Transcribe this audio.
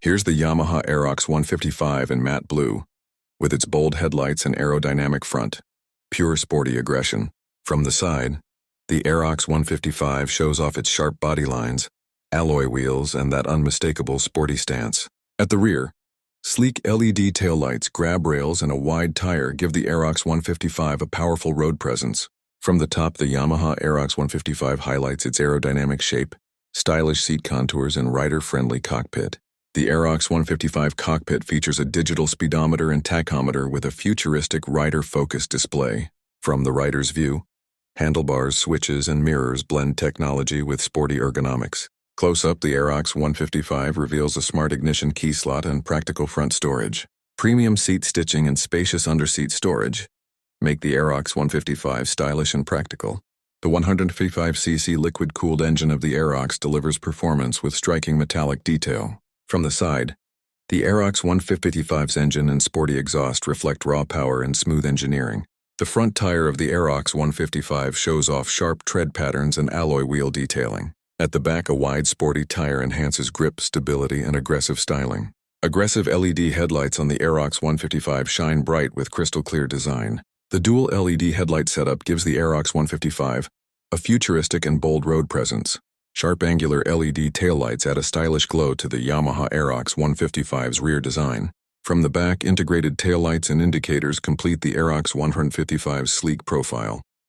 Here's the Yamaha Aerox 155 in matte blue, with its bold headlights and aerodynamic front. Pure sporty aggression. From the side, the Aerox 155 shows off its sharp body lines, alloy wheels, and that unmistakable sporty stance. At the rear, sleek LED taillights, grab rails, and a wide tire give the Aerox 155 a powerful road presence. From the top, the Yamaha Aerox 155 highlights its aerodynamic shape, stylish seat contours, and rider-friendly cockpit. The Aerox 155 cockpit features a digital speedometer and tachometer with a futuristic rider-focused display. From the rider's view, handlebars, switches, and mirrors blend technology with sporty ergonomics. Close up, the Aerox 155 reveals a smart ignition key slot and practical front storage. Premium seat stitching and spacious underseat storage make the Aerox 155 stylish and practical. The 155cc liquid-cooled engine of the Aerox delivers performance with striking metallic detail. From the side, the Aerox 155's engine and sporty exhaust reflect raw power and smooth engineering. The front tire of the Aerox 155 shows off sharp tread patterns and alloy wheel detailing. At the back, a wide sporty tire enhances grip, stability, and aggressive styling. Aggressive LED headlights on the Aerox 155 shine bright with crystal-clear design. The dual LED headlight setup gives the Aerox 155 a futuristic and bold road presence. Sharp angular LED taillights add a stylish glow to the Yamaha Aerox 155's rear design. From the back, integrated taillights and indicators complete the Aerox 155's sleek profile.